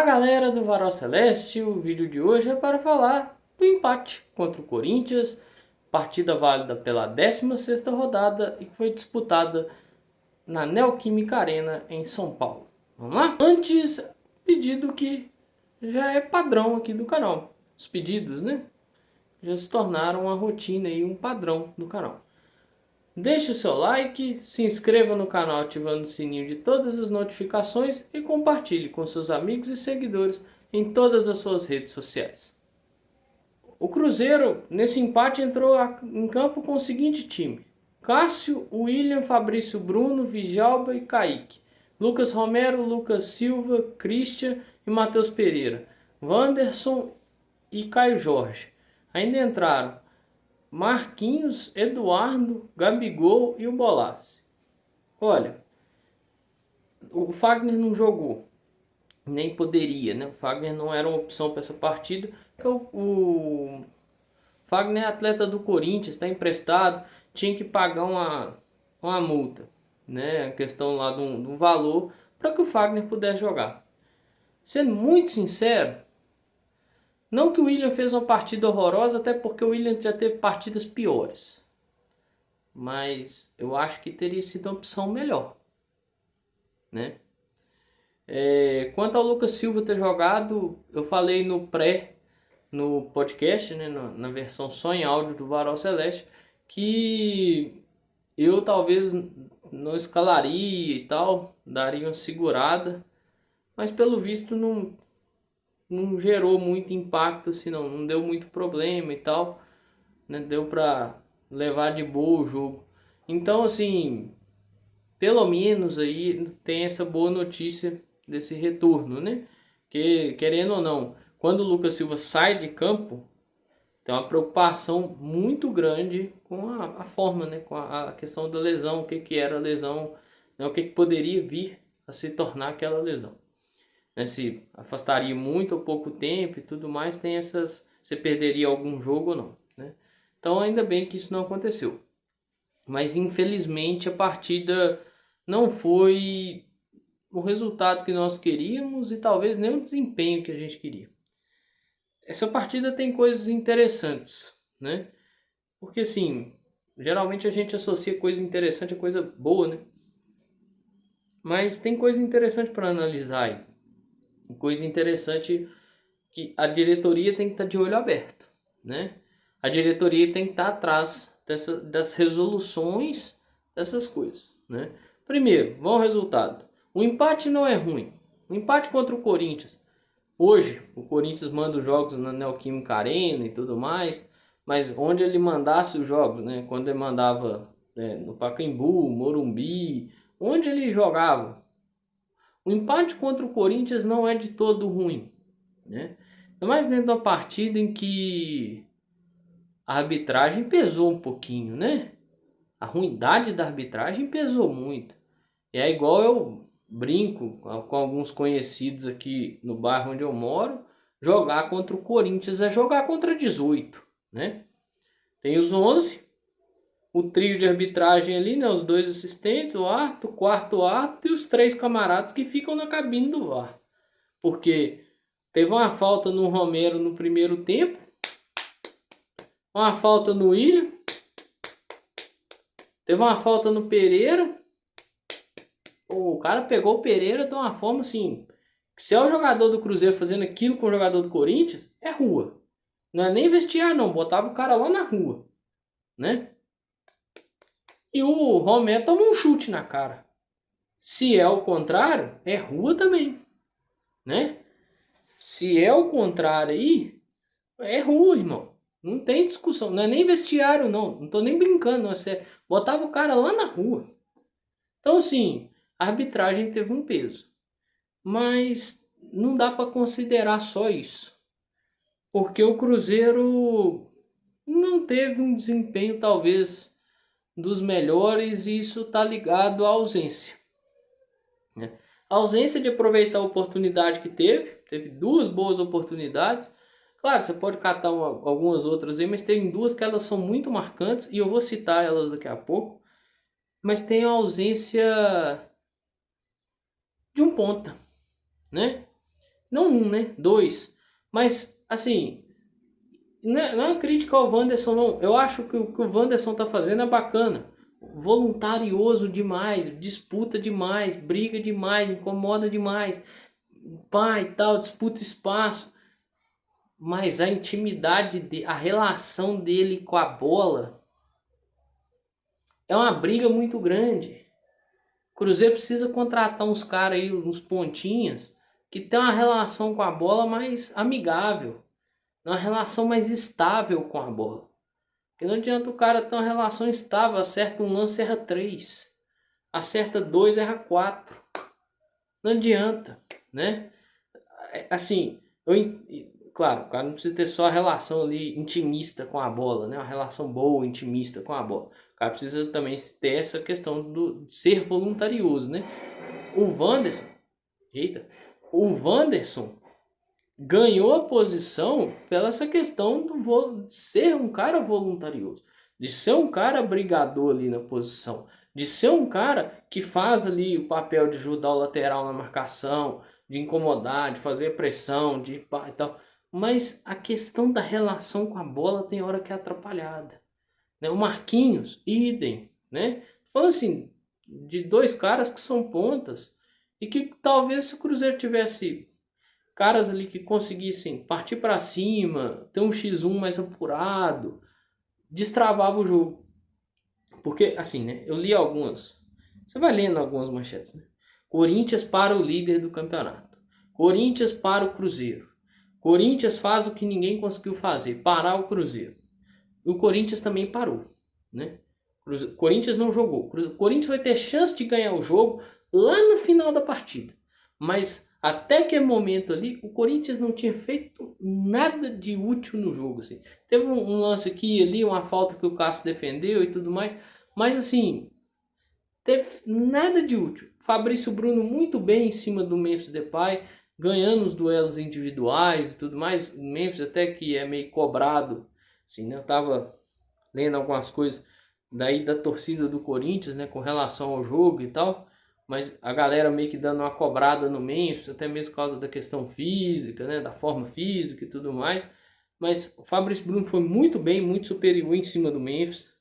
galera do Varal Celeste, o vídeo de hoje é para falar do empate contra o Corinthians, partida válida pela 16ª rodada e que foi disputada na Neoquímica Arena em São Paulo. Vamos lá? Antes, pedido que já é padrão aqui do canal. Os pedidos, né? Já se tornaram uma rotina e um padrão do canal. Deixe o seu like, se inscreva no canal ativando o sininho de todas as notificações e compartilhe com seus amigos e seguidores em todas as suas redes sociais. O Cruzeiro, nesse empate, entrou em campo com o seguinte time: Cássio, William, Fabrício Bruno, Vijalba e Kaique, Lucas Romero, Lucas Silva, Christian e Matheus Pereira, Wanderson e Caio Jorge. Ainda entraram Marquinhos, Eduardo, Gabigol e o Bolassi. Olha, o Fagner não jogou, nem poderia, né? O Fagner não era uma opção para essa partida, porque o Fagner é atleta do Corinthians, está emprestado, tinha que pagar uma multa, né? A questão lá do valor para que o Fagner pudesse jogar. Sendo muito sincero, não que o William fez uma partida horrorosa, até porque o William já teve partidas piores. Mas eu acho que teria sido uma opção melhor, né? Quanto ao Lucas Silva ter jogado, eu falei no podcast, né, na versão só em áudio do Varal Celeste, que eu talvez não escalaria e tal, daria uma segurada, mas pelo visto não gerou muito impacto, assim, não deu muito problema e tal, né? Deu pra levar de boa o jogo. Então, assim, pelo menos aí tem essa boa notícia desse retorno, né? Que, querendo ou não, quando o Lucas Silva sai de campo, tem uma preocupação muito grande com a forma, né? Com a questão da lesão, o que era a lesão, né? O que poderia vir a se tornar aquela lesão. Se afastaria muito ou pouco tempo e tudo mais, tem essas, você perderia algum jogo ou não, né? Então ainda bem que isso não aconteceu, mas infelizmente a partida não foi o resultado que nós queríamos e talvez nem o desempenho que a gente queria. Essa partida tem coisas interessantes, né? Porque assim, geralmente a gente associa coisa interessante a coisa boa, né? Mas tem coisa interessante para analisar aí. Coisa interessante que a diretoria tem que estar de olho aberto, né? A diretoria tem que estar atrás das resoluções dessas coisas, né? Primeiro, vamos ao resultado. O empate não é ruim. O empate contra o Corinthians. Hoje, o Corinthians manda os jogos na Neoquímica Arena e tudo mais, mas onde ele mandasse os jogos, né? Quando ele mandava no Pacaembu, Morumbi, onde ele jogava, o empate contra o Corinthians não é de todo ruim, né? É mais dentro de uma partida em que a arbitragem pesou um pouquinho, né? A ruindade da arbitragem pesou muito. E é igual eu brinco com alguns conhecidos aqui no bairro onde eu moro, jogar contra o Corinthians é jogar contra 18, né? Tem os 11, o trio de arbitragem ali, né? Os dois assistentes, o árbitro, o quarto árbitro e os 3 camaradas que ficam na cabine do VAR. Porque teve uma falta no Romero no primeiro tempo, uma falta no William, teve uma falta no Pereira. O cara pegou o Pereira de uma forma assim, se é o jogador do Cruzeiro fazendo aquilo com o jogador do Corinthians, é rua. Não é nem vestiário não, botava o cara lá na rua, né? E o Romero tomou um chute na cara. Se é o contrário, é rua também, né? Se é o contrário aí, é rua, irmão. Não tem discussão. Não é nem vestiário, não. Não tô nem brincando. Não. Você botava o cara lá na rua. Então, assim, a arbitragem teve um peso. Mas não dá para considerar só isso. Porque o Cruzeiro não teve um desempenho, talvez, dos melhores. E isso tá ligado à ausência, né? A ausência de aproveitar a oportunidade que teve 2 boas oportunidades. Claro, você pode catar algumas outras aí, mas tem 2 que elas são muito marcantes e eu vou citar elas daqui a pouco. Mas tem a ausência de um ponta, né? Não um, né? Dois. Mas, assim, não é uma crítica ao Wanderson, não. Eu acho que o que o Wanderson tá fazendo é bacana. Voluntarioso demais, disputa demais, briga demais, incomoda demais. Pá e tal, disputa espaço. Mas a intimidade, a relação dele com a bola é uma briga muito grande. O Cruzeiro precisa contratar uns caras aí, uns pontinhas, que tem uma relação com a bola mais amigável, uma relação mais estável com a bola. Porque não adianta o cara ter uma relação estável, acerta um lance, erra 3, acerta 2, erra 4. Não adianta, né? Assim, claro, o cara não precisa ter só a relação ali intimista com a bola, né? Uma relação boa, intimista com a bola. O cara precisa também ter essa questão de ser voluntarioso, né? O Wanderson, eita, o Wanderson ganhou a posição pela essa questão de ser um cara voluntarioso, de ser um cara brigador ali na posição, de ser um cara que faz ali o papel de ajudar o lateral na marcação, de incomodar, de fazer pressão, de pá e tal. Mas a questão da relação com a bola tem hora que é atrapalhada, né? O Marquinhos, idem, né? Falando assim, de dois caras que são pontas e que talvez se o Cruzeiro tivesse caras ali que conseguissem partir para cima, ter um X1 mais apurado, destravava o jogo. Porque, assim, né? Eu li algumas. Você vai lendo algumas manchetes, né? Corinthians para o líder do campeonato. Corinthians para o Cruzeiro. Corinthians faz o que ninguém conseguiu fazer, parar o Cruzeiro. E o Corinthians também parou, né? Corinthians não jogou. O Corinthians vai ter chance de ganhar o jogo lá no final da partida. Mas até aquele momento ali, o Corinthians não tinha feito nada de útil no jogo, assim. Teve um lance aqui e ali, uma falta que o Cássio defendeu e tudo mais. Mas assim, teve nada de útil. Fabrício Bruno muito bem em cima do Memphis Depay, ganhando os duelos individuais e tudo mais. O Memphis até que é meio cobrado, assim, né? Eu tava lendo algumas coisas daí da torcida do Corinthians, né, com relação ao jogo e tal, mas a galera meio que dando uma cobrada no Memphis, até mesmo por causa da questão física, né, da forma física e tudo mais. Mas o Fabrício Bruno foi muito bem, muito superior em cima do Memphis,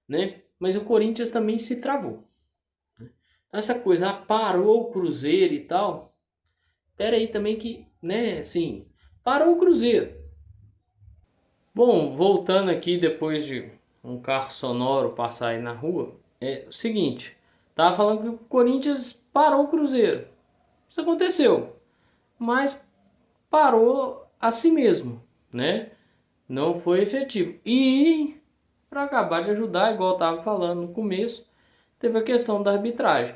né? Mas o Corinthians também se travou. Essa coisa, parou o Cruzeiro e tal. Pera aí também que, né, assim, parou o Cruzeiro. Bom, voltando aqui depois de um carro sonoro passar aí na rua, é o seguinte, tava falando que o Corinthians parou o Cruzeiro. Isso aconteceu, mas parou a si mesmo, né? Não foi efetivo. E para acabar de ajudar, igual eu tava falando no começo, teve a questão da arbitragem,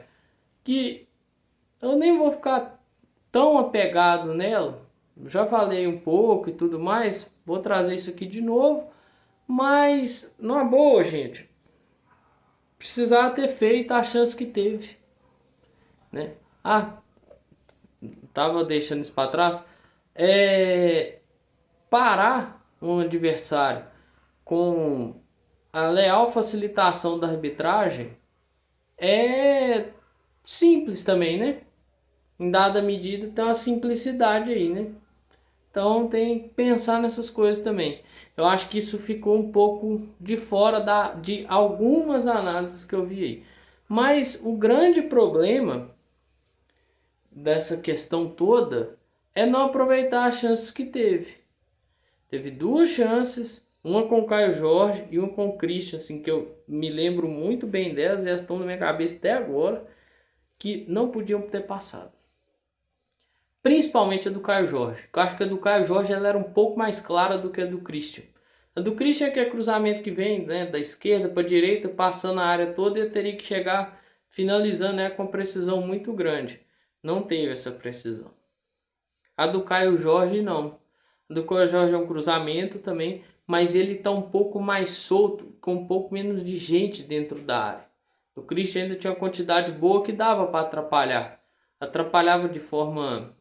que eu nem vou ficar tão apegado nela. Já falei um pouco e tudo mais, vou trazer isso aqui de novo, mas numa boa, gente, precisava ter feito a chance que teve, né? Ah, tava deixando isso para trás. Parar um adversário com a leal facilitação da arbitragem é simples também, né? Em dada medida tem uma simplicidade aí, né? Então tem que pensar nessas coisas também. Eu acho que isso ficou um pouco de fora de algumas análises que eu vi aí. Mas o grande problema dessa questão toda é não aproveitar as chances que teve. Teve duas chances, uma com o Caio Jorge e uma com o Christian, assim, que eu me lembro muito bem delas e elas estão na minha cabeça até agora, que não podiam ter passado. Principalmente a do Caio Jorge. Eu acho que a do Caio Jorge ela era um pouco mais clara do que a do Christian. A do Christian é que é cruzamento que vem, né, da esquerda para a direita, passando a área toda e eu teria que chegar finalizando, né, com precisão muito grande. Não teve essa precisão. A do Caio Jorge não. A do Caio Jorge é um cruzamento também, mas ele está um pouco mais solto, com um pouco menos de gente dentro da área. O Christian ainda tinha uma quantidade boa que dava para atrapalhar. Atrapalhava de forma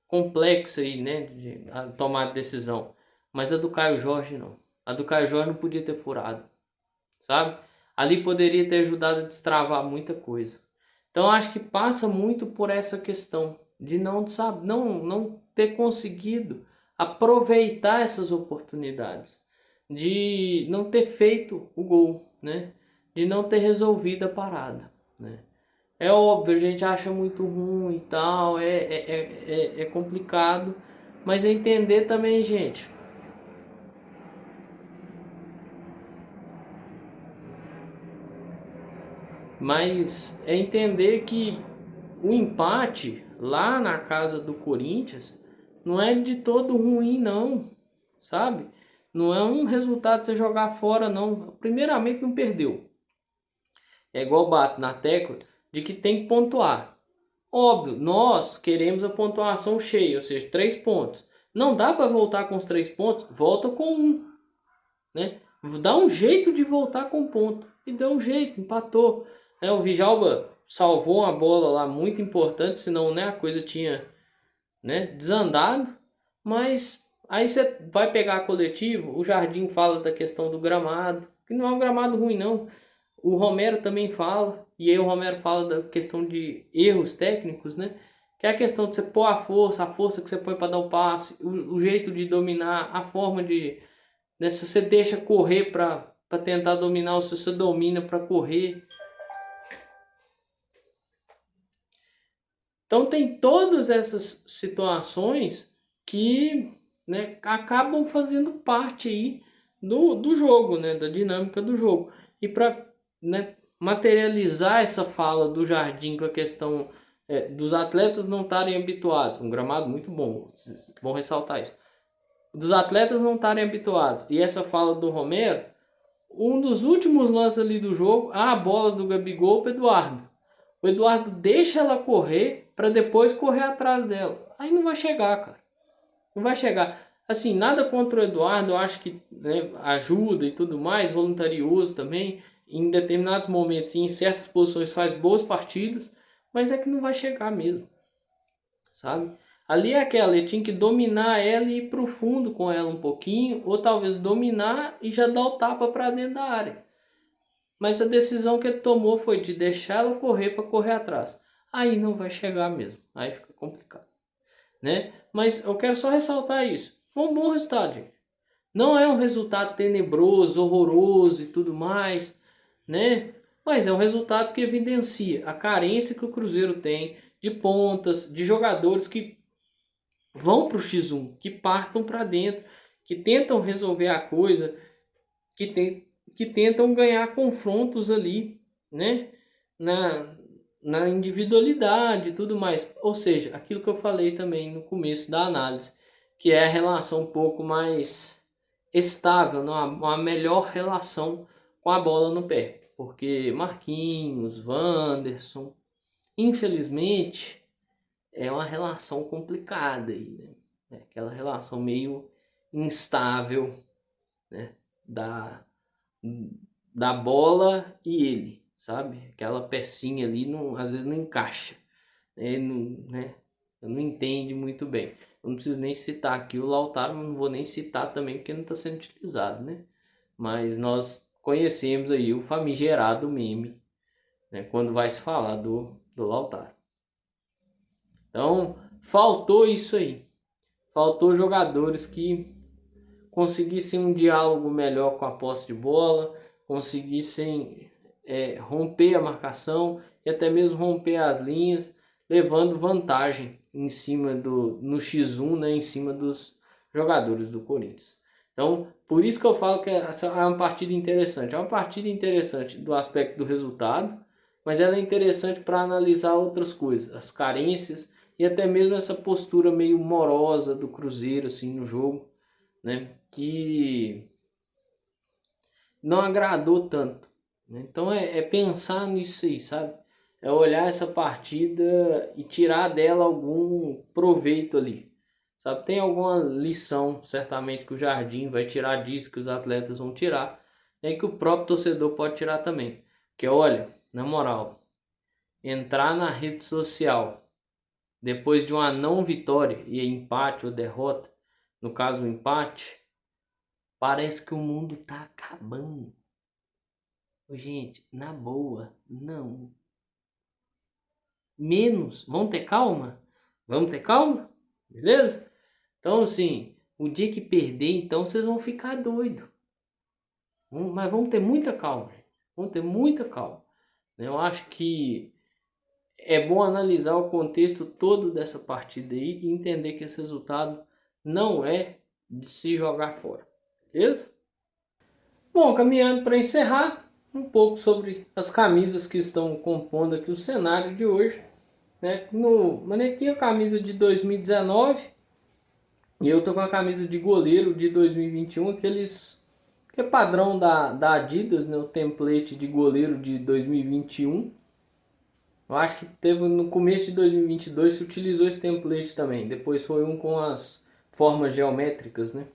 complexa aí, né, de tomar decisão. Mas a do Caio Jorge não. A do Caio Jorge não podia ter furado, sabe? Ali poderia ter ajudado a destravar muita coisa. Então acho que passa muito por essa questão, de não ter conseguido aproveitar essas oportunidades, de não ter feito o gol, né? De não ter resolvido a parada, né? É óbvio, a gente acha muito ruim e tal, é complicado, mas é entender também, gente. Mas é entender que o empate lá na casa do Corinthians não é de todo ruim, não, sabe? Não é um resultado de você jogar fora, não. Primeiramente, não perdeu. É igual bato na tecla de que tem que pontuar. Óbvio, nós queremos a pontuação cheia, ou seja, 3 pontos. Não dá para voltar com os 3 pontos, volta com um, né? Dá um jeito de voltar com ponto. E deu um jeito, empatou. O Djalma salvou uma bola lá muito importante, senão, né, a coisa tinha, né, desandado. Mas aí você vai pegar coletivo, o Jardim fala da questão do gramado, que não é um gramado ruim não. O Romero também fala, e aí o Romero fala da questão de erros técnicos, né? Que é a questão de você pôr a força que você põe para dar o passe, o jeito de dominar, a forma de, né, se você deixa correr para tentar dominar, ou se você domina para correr. Então tem todas essas situações que, né, acabam fazendo parte aí do jogo, né, da dinâmica do jogo. E para, né, materializar essa fala do Jardim com a questão dos atletas não estarem habituados, um gramado muito bom, bom ressaltar isso, dos atletas não estarem habituados, e essa fala do Romero, um dos últimos lances ali do jogo, a bola do Gabigol para Eduardo. O Eduardo deixa ela correr para depois correr atrás dela. Aí não vai chegar, cara. Não vai chegar. Assim, nada contra o Eduardo, eu acho que, né, ajuda e tudo mais, voluntarioso também. Em determinados momentos e em certas posições faz boas partidas, mas é que não vai chegar mesmo, sabe? Ali é aquela, ele tinha que dominar ela e ir pro fundo com ela um pouquinho, ou talvez dominar e já dar o tapa para dentro da área. Mas a decisão que ele tomou foi de deixar ela correr para correr atrás. Aí não vai chegar mesmo. Aí fica complicado, né? Mas eu quero só ressaltar isso. Foi um bom resultado, gente. Não é um resultado tenebroso, horroroso e tudo mais, né? Mas é um resultado que evidencia a carência que o Cruzeiro tem de pontas, de jogadores que vão para o X1, que partam para dentro, que tentam resolver a coisa, que tem que tentam ganhar confrontos ali, né? Na, na individualidade e tudo mais. Ou seja, aquilo que eu falei também no começo da análise, que é a relação um pouco mais estável, uma melhor relação com a bola no pé. Porque Marquinhos, Wanderson, infelizmente, é uma relação complicada aí, né? É aquela relação meio instável, né? Da, da bola e ele, sabe? Aquela pecinha ali não, às vezes não encaixa, né? Não entende muito bem. Eu não preciso nem citar aqui o Lautaro, não vou nem citar também porque não está sendo utilizado, né? Mas nós conhecemos aí o famigerado meme, né? Quando vai se falar do Lautaro. Então, faltou isso aí. Faltou jogadores que conseguissem um diálogo melhor com a posse de bola, conseguissem romper a marcação e até mesmo romper as linhas, levando vantagem em cima no X1, né, em cima dos jogadores do Corinthians. Então, por isso que eu falo que essa é uma partida interessante. É uma partida interessante do aspecto do resultado, mas ela é interessante para analisar outras coisas, as carências e até mesmo essa postura meio morosa do Cruzeiro assim no jogo, né? Que não agradou tanto, né? Então é pensar nisso aí, sabe? É olhar essa partida e tirar dela algum proveito ali, sabe? Tem alguma lição, certamente, que o Jardim vai tirar disso, que os atletas vão tirar, e que o próprio torcedor pode tirar também. Porque olha, na moral, entrar na rede social depois de uma não vitória e empate ou derrota, no caso o empate, parece que o mundo tá acabando. Gente, na boa, não. Menos, vão ter calma? Vamos ter calma? Beleza? Então, assim, o dia que perder, então, vocês vão ficar doidos. Mas vamos ter muita calma, gente. Vamos ter muita calma. Eu acho que é bom analisar o contexto todo dessa partida aí e entender que esse resultado não é de se jogar fora. Beleza? Bom, caminhando para encerrar, um pouco sobre as camisas que estão compondo aqui o cenário de hoje. Né? No manequim a camisa de 2019 e eu tô com a camisa de goleiro de 2021, aqueles que é padrão da Adidas, né? O template de goleiro de 2021. Eu acho que teve no começo de 2022 se utilizou esse template também. Depois foi um com as formas geométricas, né?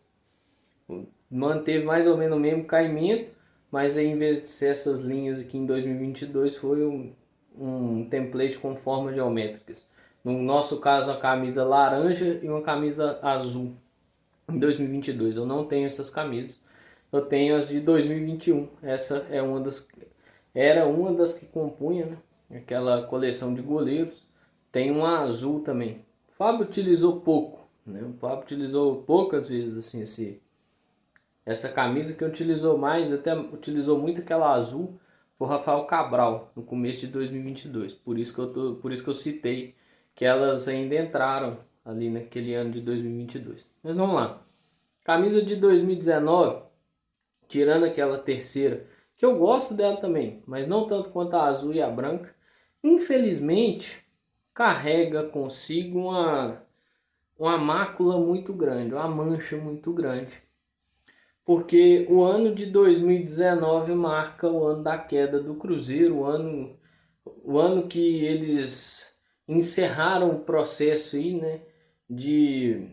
Manteve mais ou menos o mesmo caimento, mas aí, em vez de ser essas linhas aqui em 2022 foi um template com formas geométricas. No nosso caso, a camisa laranja e uma camisa azul em 2022. Eu não tenho essas camisas. Eu tenho as de 2021. Essa é era uma das que compunha, né? Aquela coleção de goleiros. Tem uma azul também. O Fábio utilizou pouco, né? O Fábio utilizou poucas vezes assim essa camisa. Que utilizou mais, até utilizou muito aquela azul, foi o Rafael Cabral no começo de 2022. Por isso que eu citei que elas ainda entraram ali naquele ano de 2022. Mas vamos lá. Camisa de 2019, tirando aquela terceira, que eu gosto dela também, mas não tanto quanto a azul e a branca, infelizmente carrega consigo uma mácula muito grande, uma mancha muito grande. Porque o ano de 2019 marca o ano da queda do Cruzeiro, o ano que eles encerraram o processo aí, né, de,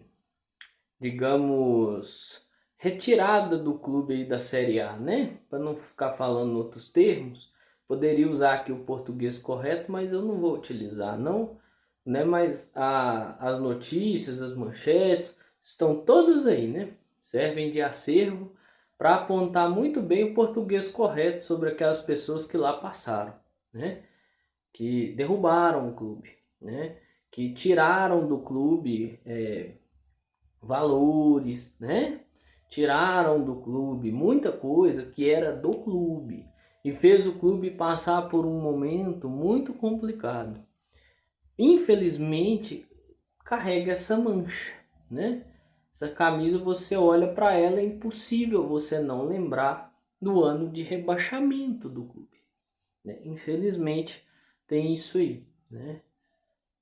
digamos, retirada do clube aí da Série A, né? Para não ficar falando outros termos, poderia usar aqui o português correto, mas eu não vou utilizar, não, né? Mas as notícias, as manchetes estão todas aí, né? Servem de acervo para apontar muito bem o português correto sobre aquelas pessoas que lá passaram, né? Que derrubaram o clube, né? Que tiraram do clube valores, né? Tiraram do clube muita coisa que era do clube e fez o clube passar por um momento muito complicado. Infelizmente, carrega essa mancha, né? Essa camisa, você olha para ela, é impossível você não lembrar do ano de rebaixamento do clube, né? Infelizmente, tem isso aí, né?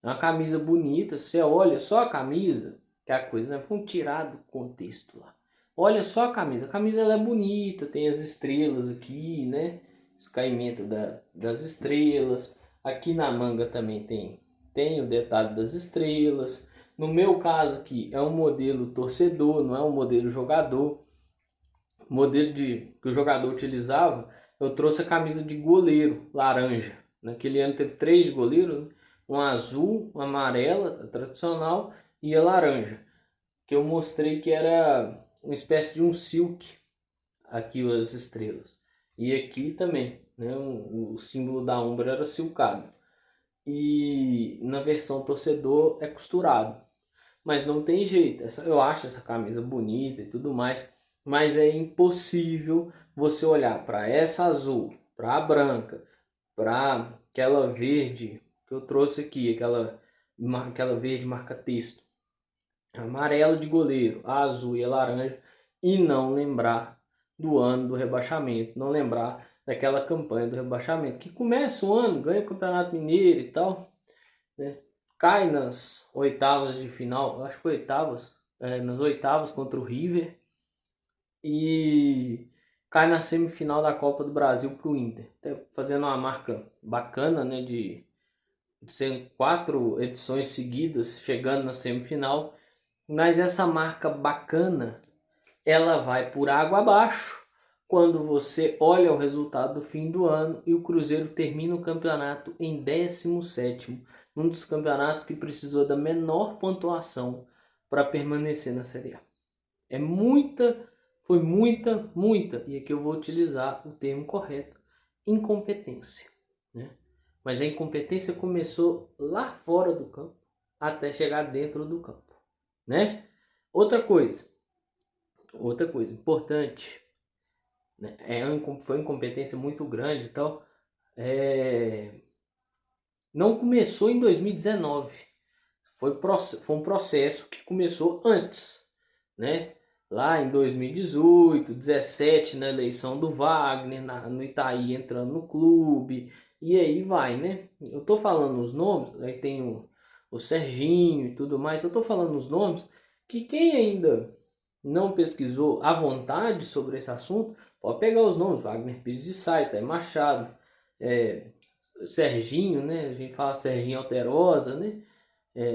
É uma camisa bonita, você olha só a camisa, que é a coisa, né? Vamos tirar do contexto lá. Olha só a camisa ela é bonita, tem as estrelas aqui, né? Esse caimento das estrelas. Aqui na manga também tem o detalhe das estrelas. No meu caso aqui é um modelo torcedor, não é um modelo jogador. O modelo que o jogador utilizava, eu trouxe a camisa de goleiro, laranja. Naquele ano teve 3 goleiros, né? Um azul, uma amarela, a tradicional, e a laranja. Que eu mostrei que era uma espécie de um silk, aqui as estrelas. E aqui também, né? O símbolo da Umbra era silcado. E na versão torcedor é costurado. Mas não tem jeito. Eu acho essa camisa bonita e tudo mais, mas é impossível você olhar para essa azul, para a branca, para aquela verde que eu trouxe aqui, aquela verde marca-texto, a amarela de goleiro, a azul e a laranja, e não lembrar do ano do rebaixamento, não lembrar daquela campanha do rebaixamento, que começa o ano, ganha o Campeonato Mineiro e tal, né? Cai nas oitavas de final, acho que foi oitavas, nas oitavas contra o River, e cai na semifinal da Copa do Brasil para o Inter, até fazendo uma marca bacana, né, de ser 4 edições seguidas chegando na semifinal. Mas essa marca bacana, ela vai por água abaixo quando você olha o resultado do fim do ano e o Cruzeiro termina o campeonato em 17º, um dos campeonatos que precisou da menor pontuação para permanecer na Série A. Foi muita, e aqui eu vou utilizar o termo correto, incompetência, né? Mas a incompetência começou lá fora do campo, até chegar dentro do campo, né? Outra coisa importante, né? Foi uma incompetência muito grande e tal. Não começou em 2019. Foi um processo que começou antes, né? Lá em 2018, 17, na eleição do Wagner, no Itaí entrando no clube, e aí vai, né? Eu tô falando os nomes, aí tem o Serginho e tudo mais, eu tô falando os nomes que quem ainda não pesquisou à vontade sobre esse assunto, pode pegar os nomes, Wagner Pires de Sá, Itaí Machado, é, Serginho, né? A gente fala Serginho Alterosa, né?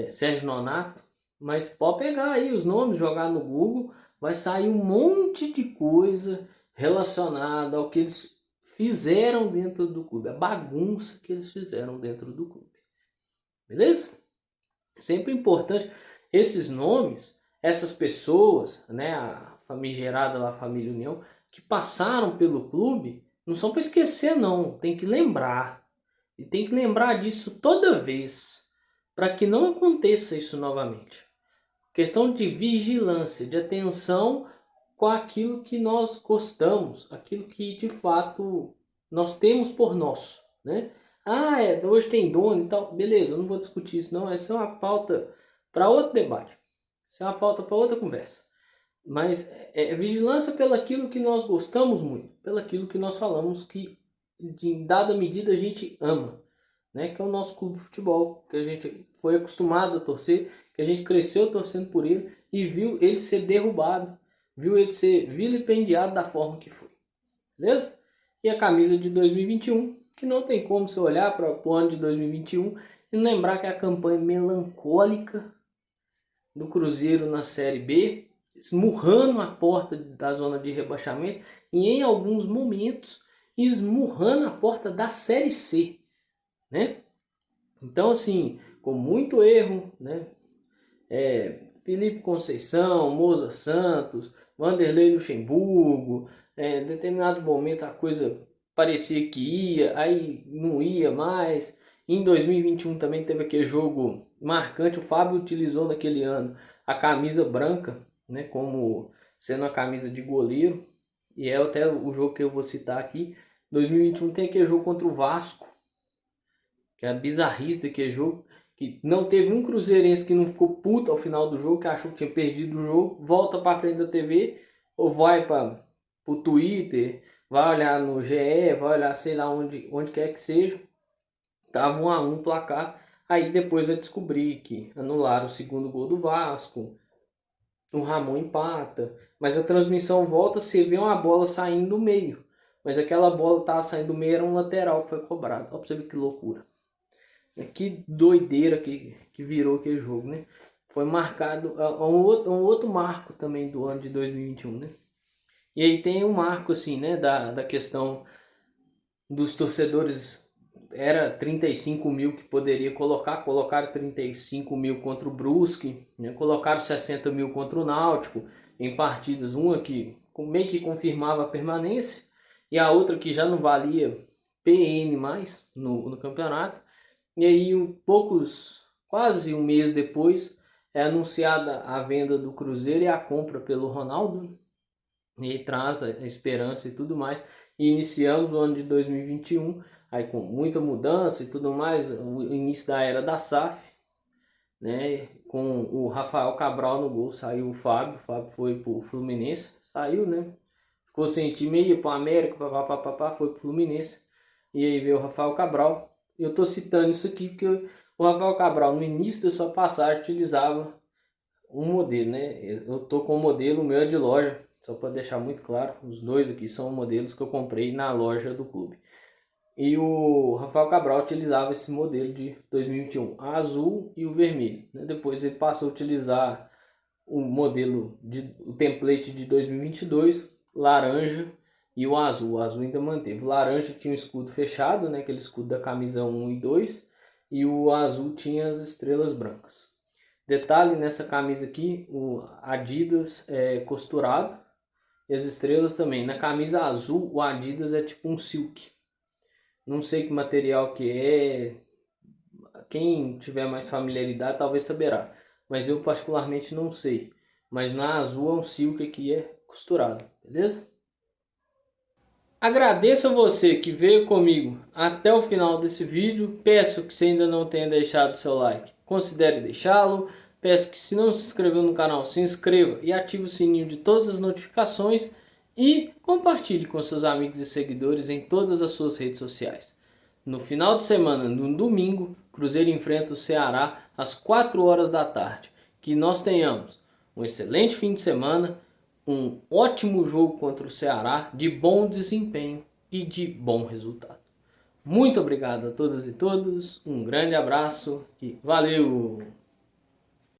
Sérgio Nonato, mas pode pegar aí os nomes, jogar no Google, vai sair um monte de coisa relacionada ao que eles fizeram dentro do clube, a bagunça que eles fizeram dentro do clube. Beleza? Sempre importante esses nomes, essas pessoas, né, a famigerada lá, a família União, que passaram pelo clube, não são para esquecer não, tem que lembrar. E tem que lembrar disso toda vez, para que não aconteça isso novamente. Questão de vigilância, de atenção com aquilo que nós gostamos, aquilo que de fato nós temos por nós, né? Hoje tem dono e tal, beleza, eu não vou discutir isso não, essa é uma pauta para outro debate, essa é uma pauta para outra conversa. Mas é vigilância pelaquilo que nós gostamos muito, pelaquilo que nós falamos que em dada medida a gente ama, né? Que é o nosso clube de futebol, que a gente foi acostumado a torcer, que a gente cresceu torcendo por ele e viu ele ser derrubado, viu ele ser vilipendiado da forma que foi. Beleza? E a camisa de 2021, que não tem como você olhar para o ano de 2021 e lembrar que é a campanha melancólica do Cruzeiro na Série B, esmurrando a porta da zona de rebaixamento e em alguns momentos esmurrando a porta da Série C, né? Então, assim, com muito erro, né? Felipe Conceição, Moza Santos, Vanderlei Luxemburgo, em determinados momentos a coisa parecia que ia, aí não ia mais. Em 2021 também teve aquele jogo marcante, o Fábio utilizou naquele ano a camisa branca, né, como sendo a camisa de goleiro, e é até o jogo que eu vou citar aqui. 2021 tem aquele jogo contra o Vasco, que é a bizarrice daquele jogo, que não teve um cruzeirense que não ficou puto ao final do jogo, que achou que tinha perdido o jogo, volta para frente da TV, ou vai para o Twitter, vai olhar no GE, vai olhar sei lá onde quer que seja, tava 1-1 o placar, aí depois vai descobrir que anularam o segundo gol do Vasco, o Ramon empata, mas a transmissão volta, você vê uma bola saindo do meio, mas aquela bola que tava saindo do meio era um lateral que foi cobrado. Olha pra você ver que loucura. Que doideira que virou aquele jogo, né? Foi marcado um outro marco também do ano de 2021, né? E aí tem um marco, assim, né? Da questão dos torcedores. Era 35 mil que poderia colocar. Colocaram 35 mil contra o Brusque, né? Colocaram 60 mil contra o Náutico. Em partidas, uma que meio que confirmava a permanência. E a outra que já não valia PN mais no campeonato. E aí, quase um mês depois, é anunciada a venda do Cruzeiro e a compra pelo Ronaldo. E aí traz a esperança e tudo mais. E iniciamos o ano de 2021, aí com muita mudança e tudo mais, o início da era da SAF, né? Com o Rafael Cabral no gol, saiu o Fábio foi pro Fluminense, saiu, né? Ficou sem time, ia pro América, papapá, foi pro Fluminense. E aí veio o Rafael Cabral. Eu estou citando isso aqui porque o Rafael Cabral, no início da sua passagem, utilizava um modelo, né? Eu estou com o modelo, o meu é de loja, só para deixar muito claro. Os dois aqui são modelos que eu comprei na loja do clube. E o Rafael Cabral utilizava esse modelo de 2021, a azul e o vermelho, né? Depois ele passou a utilizar o template de 2022, laranja e o azul. O azul ainda manteve. O laranja tinha o escudo fechado, né? Aquele escudo da camisa 1 e 2. E o azul tinha as estrelas brancas. Detalhe nessa camisa aqui, o Adidas é costurado. E as estrelas também. Na camisa azul, o Adidas é tipo um silk. Não sei que material que Quem tiver mais familiaridade talvez saberá, mas eu particularmente não sei. Mas na Azul é um silk que é costurado, beleza? Agradeço a você que veio comigo até o final desse vídeo. Peço que se ainda não tenha deixado seu like, considere deixá-lo. Peço que se não se inscreveu no canal, se inscreva e ative o sininho de todas as notificações. E compartilhe com seus amigos e seguidores em todas as suas redes sociais. No final de semana, no domingo, Cruzeiro enfrenta o Ceará às 4 horas da tarde. Que nós tenhamos um excelente fim de semana, um ótimo jogo contra o Ceará, de bom desempenho e de bom resultado. Muito obrigado a todas e todos, um grande abraço e valeu!